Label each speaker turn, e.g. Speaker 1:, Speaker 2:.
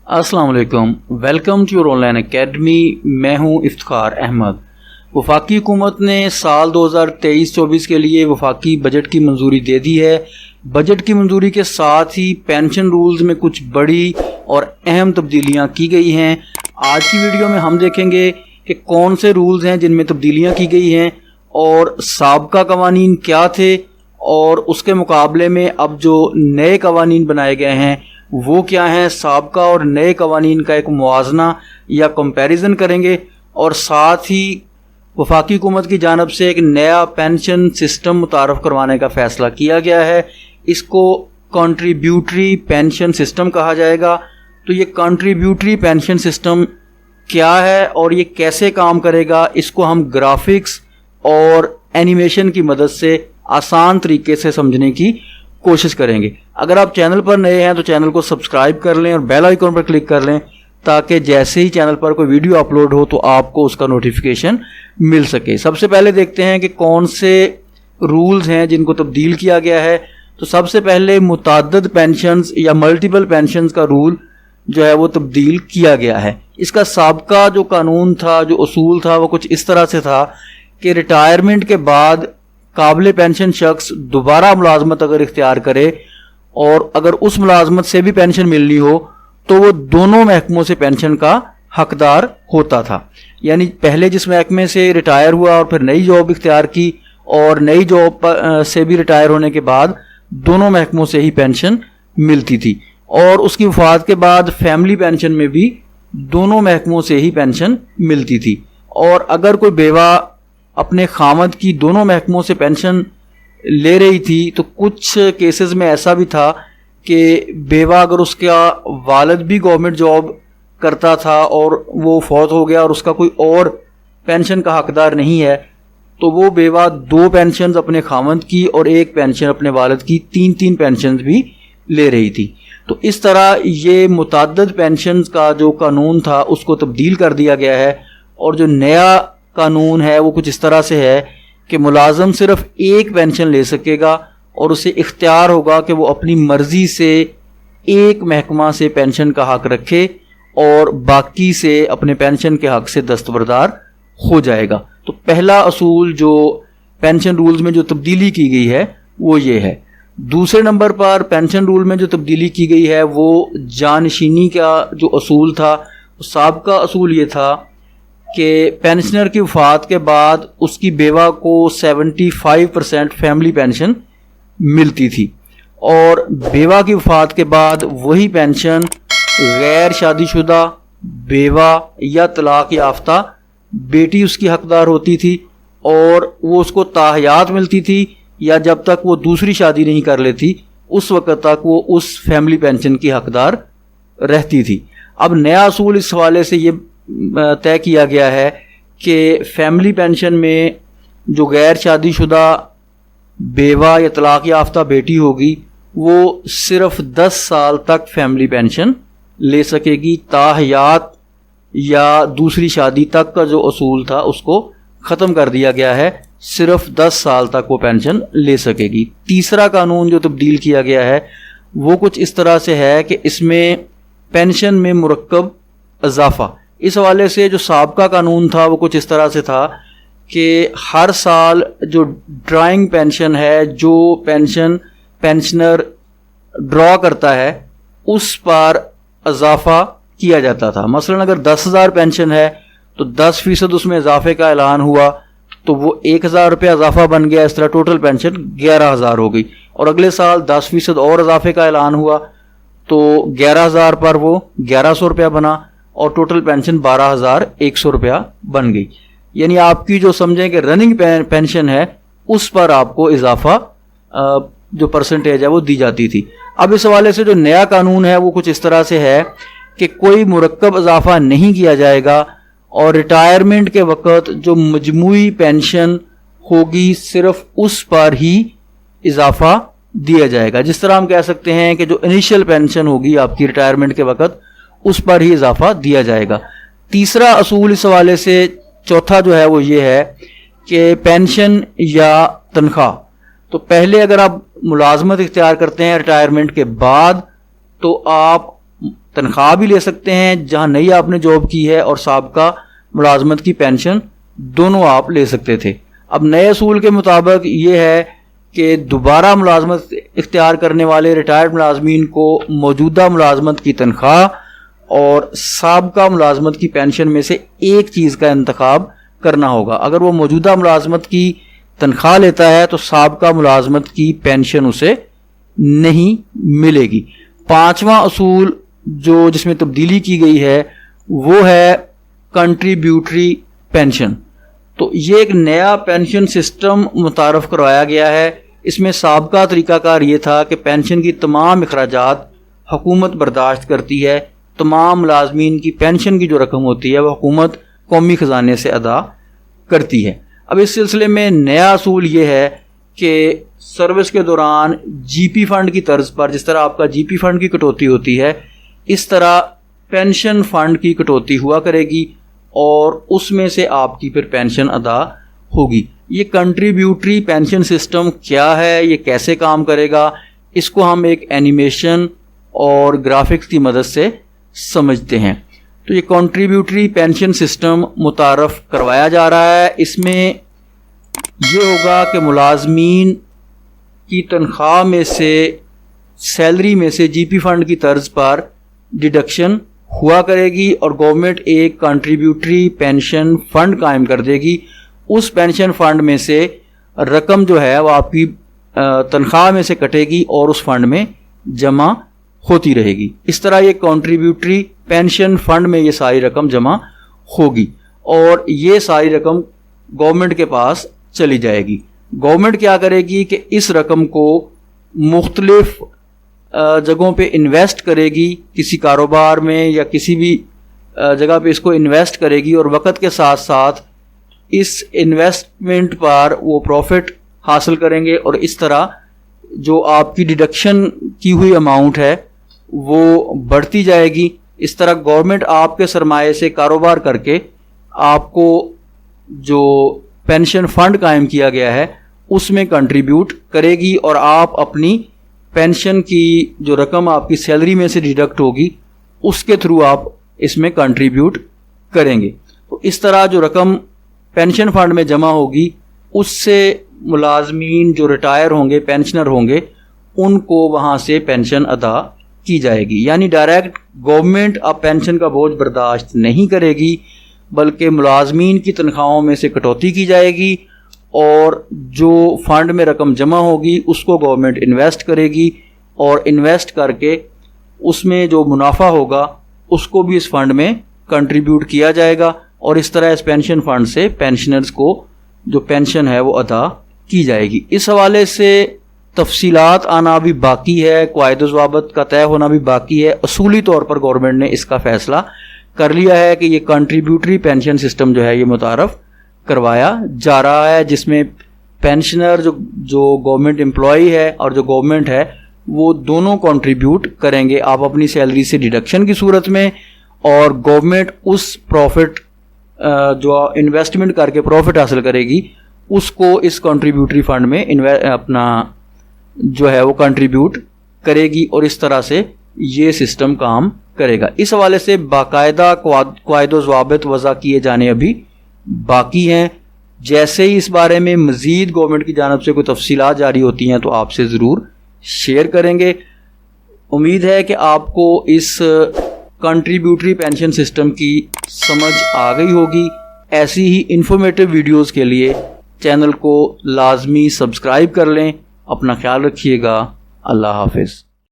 Speaker 1: अस्सलाम वालेकुम, welcome to your online academy. मैं हूं इफ्तिखार अहमद। वफाकी हुकूमत ने साल 2023-24 के लिए वफाकी बजट की मंजूरी दे दी है। बजट की मंजूरी के साथ ही पेंशन रूल्स में कुछ बड़ी और अहम तब्दीलियां की गई हैं। आज की वीडियो में हम देखेंगे कि कौन से रूल्स हैं जिनमें तब्दीलियां की गई हैं और साबका कवानीन क्या थे और उसके मुकाबले में अब जो नए कवानीन बनाए गए हैं वो क्या हैं। साबका और नए कवानीन का एक मुआजना या कंपैरिजन करेंगे और साथ ही वफाकी हुकूमत की जानिब से एक नया पेंशन सिस्टम मुतारफ़ करवाने का फ़ैसला किया गया है। इसको कंट्रीब्यूटरी पेंशन सिस्टम कहा जाएगा। तो ये कंट्रीब्यूटरी पेंशन सिस्टम क्या है और ये कैसे काम करेगा, इसको हम ग्राफिक्स और एनिमेशन की मदद से आसान तरीके से समझने की कोशिश करेंगे। अगर आप चैनल पर नए हैं तो चैनल को सब्सक्राइब कर लें और बेल आइकन पर क्लिक कर लें ताकि जैसे ही चैनल पर कोई वीडियो अपलोड हो तो आपको उसका नोटिफिकेशन मिल सके। सबसे पहले देखते हैं कि कौन से रूल्स हैं जिनको तब्दील किया गया है। तो सबसे पहले मुतअद्दिद पेंशन्स या मल्टीपल पेंशन्स का रूल जो है वो तब्दील किया गया है। इसका साबका जो कानून था, जो उसूल था, वो कुछ इस तरह से था कि रिटायरमेंट के बाद काबिल पेंशन शख्स दोबारा मुलाजमत अगर इख्तियार करे और अगर उस मुलाजमत से भी पेंशन मिलनी हो तो वो दोनों महकमों से पेंशन का हकदार होता था। यानी पहले जिस महकमे से रिटायर हुआ और फिर नई जॉब इख्तियार की और नई जॉब से भी रिटायर होने के बाद दोनों महकमों से ही पेंशन मिलती थी और उसकी वफात के बाद फैमिली पेंशन में भी दोनों महकमों से ही पेंशन मिलती थी। और अगर कोई बेवा अपने खामद की दोनों महकमों से पेंशन ले रही थी तो कुछ केसेस में ऐसा भी था कि बेवा अगर उसका वालिद भी गवर्नमेंट जॉब करता था और वो फौत हो गया और उसका कोई और पेंशन का हकदार नहीं है तो वो बेवा दो पेंशन अपने खामद की और एक पेंशन अपने वालिद की, तीन पेंशन भी ले रही थी। तो इस तरह ये मुतअद्दिद पेंशन का जो कानून था उसको तब्दील कर दिया गया है और जो नया कानून है वो कुछ इस तरह से है कि मुलाजम सिर्फ एक पेंशन ले सकेगा और उसे इख्तियार होगा कि वो अपनी मर्जी से एक महकमा से पेंशन का हक रखे और बाकी से अपने पेंशन के हक से दस्तबरदार हो जाएगा। तो पहला असूल जो पेंशन रूल्स में जो तब्दीली की गई है वो ये है। दूसरे नंबर पर पेंशन रूल में जो तब्दीली की गई है वो जानशीनी का जो असूल था। साबका असूल ये था कि पेंशनर की वफात के बाद उसकी बेवा को 75% फैमिली पेंशन मिलती थी और बेवा की वफात के बाद वही पेंशन गैर शादीशुदा बेवा या तलाक याफ्ता बेटी उसकी हकदार होती थी और वो उसको ताहयात मिलती थी या जब तक वो दूसरी शादी नहीं कर लेती उस वक़्त तक वो उस फैमिली पेंशन की हकदार रहती थी। अब नया असूल इस हवाले से ये तय किया गया है कि फैमिली पेंशन में जो गैर शादीशुदा बेवा या तलाक याफ्ता बेटी होगी वो सिर्फ 10 साल तक फैमिली पेंशन ले सकेगी। ताहयात या दूसरी शादी तक का जो असूल था उसको ख़त्म कर दिया गया है, सिर्फ 10 साल तक वो पेंशन ले सकेगी। तीसरा कानून जो तब्दील किया गया है वो कुछ इस तरह से है कि इसमें पेंशन में मुरक्कब इजाफा। इस हवाले से जो साबका कानून था वो कुछ इस तरह से था कि हर साल जो ड्राइंग पेंशन है, जो पेंशन पेंशनर ड्रॉ करता है उस पर इजाफा किया जाता था। मसलन अगर 10,000 पेंशन है तो 10% उसमें इजाफे का ऐलान हुआ तो वो 1,000 रुपया इजाफा बन गया। इस तरह टोटल पेंशन 11,000 हो गई और अगले साल 10% और इजाफे का ऐलान हुआ तो 11,000 पर वो 1,100 रुपया बना और टोटल पेंशन 12,100 रुपया बन गई। यानी आपकी जो समझें कि रनिंग पेंशन है उस पर आपको इजाफा जो परसेंटेज है वो दी जाती थी। अब इस हवाले से जो नया कानून है वो कुछ इस तरह से है कि कोई मुरक्कब इजाफा नहीं किया जाएगा और रिटायरमेंट के वक़्त जो मजमूई पेंशन होगी सिर्फ उस पर ही इजाफा दिया जाएगा। जिस तरह हम कह सकते हैं कि जो इनिशियल पेंशन होगी आपकी रिटायरमेंट के वक़्त उस पर ही इजाफा दिया जाएगा। तीसरा असूल इस हवाले से चौथा जो है वो ये है कि पेंशन या तनख्वाह। तो पहले अगर आप मुलाजमत इख्तियार करते हैं रिटायरमेंट के बाद तो आप تنخواہ بھی لے سکتے ہیں جہاں نئی آپ نے جاب کی ہے، اور سابقہ ملازمت کی پینشن دونوں آپ لے سکتے تھے۔ اب نئے اصول کے مطابق یہ ہے کہ دوبارہ ملازمت اختیار کرنے والے ریٹائرڈ ملازمین کو موجودہ ملازمت کی تنخواہ اور سابقہ ملازمت کی پینشن میں سے ایک چیز کا انتخاب کرنا ہوگا۔ اگر وہ موجودہ ملازمت کی تنخواہ لیتا ہے تو سابقہ ملازمت کی پینشن اسے نہیں ملے گی۔ پانچواں اصول جو جس میں تبدیلی کی گئی ہے وہ ہے کنٹریبیوٹری پینشن۔ تو یہ ایک نیا پینشن سسٹم متعارف کروایا گیا ہے۔ اس میں سابقہ طریقہ کار یہ تھا کہ پینشن کی تمام اخراجات حکومت برداشت کرتی ہے، تمام ملازمین کی پینشن کی جو رقم ہوتی ہے وہ حکومت قومی خزانے سے ادا کرتی ہے۔ اب اس سلسلے میں نیا اصول یہ ہے کہ سروس کے دوران جی پی فنڈ کی طرز پر، جس طرح آپ کا جی پی فنڈ کی کٹوتی ہوتی ہے، اس طرح پینشن فنڈ کی کٹوتی ہوا کرے گی اور اس میں سے آپ کی پھر پینشن ادا ہوگی۔ یہ کنٹریبیوٹری پینشن سسٹم کیا ہے، یہ کیسے کام کرے گا، اس کو ہم ایک اینیمیشن اور گرافکس کی مدد سے سمجھتے ہیں۔ تو یہ کنٹریبیوٹری پینشن سسٹم متعارف کروایا جا رہا ہے۔ اس میں یہ ہوگا کہ ملازمین کی تنخواہ میں سے، سیلری میں سے جی پی فنڈ کی طرز پر ڈیڈکشن ہوا کرے گی اور گورنمنٹ ایک کنٹریبیوٹری پینشن فنڈ قائم کر دے گی۔ اس پینشن فنڈ میں سے رقم جو ہے وہ آپ کی تنخواہ میں سے کٹے گی اور اس فنڈ میں جمع ہوتی رہے گی۔ اس طرح یہ کنٹریبیوٹری پینشن فنڈ میں یہ ساری رقم جمع ہوگی اور یہ ساری رقم گورنمنٹ کے پاس چلی جائے گی۔ گورنمنٹ کیا کرے گی کہ اس رقم کو مختلف جگہوں پہ انویسٹ کرے گی، کسی کاروبار میں یا کسی بھی جگہ پہ اس کو انویسٹ کرے گی، اور وقت کے ساتھ ساتھ اس انویسٹمنٹ پر وہ پروفٹ حاصل کریں گے، اور اس طرح جو آپ کی ڈیڈکشن کی ہوئی اماؤنٹ ہے وہ بڑھتی جائے گی۔ اس طرح گورنمنٹ آپ کے سرمایے سے کاروبار کر کے آپ کو جو پینشن فنڈ قائم کیا گیا ہے اس میں کنٹریبیوٹ کرے گی، اور آپ اپنی پینشن کی جو رقم آپ کی سیلری میں سے ڈیڈکٹ ہوگی اس کے تھرو آپ اس میں کنٹریبیوٹ کریں گے۔ تو اس طرح جو رقم پینشن فنڈ میں جمع ہوگی اس سے ملازمین جو ریٹائر ہوں گے، پینشنر ہوں گے، ان کو وہاں سے پینشن ادا کی جائے گی۔ یعنی ڈائریکٹ گورنمنٹ اب پینشن کا بوجھ برداشت نہیں کرے گی، بلکہ ملازمین کی تنخواہوں میں سے کٹوتی کی جائے گی اور جو فنڈ میں رقم جمع ہوگی اس کو گورنمنٹ انویسٹ کرے گی، اور انویسٹ کر کے اس میں جو منافع ہوگا اس کو بھی اس فنڈ میں کنٹریبیوٹ کیا جائے گا، اور اس طرح اس پینشن فنڈ سے پینشنرز کو جو پینشن ہے وہ ادا کی جائے گی۔ اس حوالے سے تفصیلات آنا بھی باقی ہے، قواعد و ضوابط کا طے ہونا بھی باقی ہے۔ اصولی طور پر گورنمنٹ نے اس کا فیصلہ کر لیا ہے کہ یہ کنٹریبیوٹری پینشن سسٹم جو ہے یہ متعارف کروایا جا رہا ہے، جس میں پینشنر جو گورنمنٹ امپلائی ہے اور جو گورنمنٹ ہے وہ دونوں کنٹریبیوٹ کریں گے، آپ اپنی سیلری سے ڈیڈکشن کی صورت میں، اور گورنمنٹ اس پروفٹ جو انویسٹمنٹ کر کے پروفٹ حاصل کرے گی اس کو اس کنٹریبیوٹری فنڈ میں اپنا جو ہے وہ کنٹریبیوٹ کرے گی، اور اس طرح سے یہ سسٹم کام کرے گا۔ اس حوالے سے باقاعدہ قواعد و ضوابط وضع کیے جانے ابھی باقی ہیں۔ جیسے ہی اس بارے میں مزید گورنمنٹ کی جانب سے کوئی تفصیلات جاری ہوتی ہیں تو آپ سے ضرور شیئر کریں گے۔ امید ہے کہ آپ کو اس کنٹریبیوٹری پینشن سسٹم کی سمجھ آ گئی ہوگی۔ ایسی ہی انفارمیٹیو ویڈیوز کے لیے چینل کو لازمی سبسکرائب کر لیں۔ اپنا خیال رکھیے گا۔ اللہ حافظ۔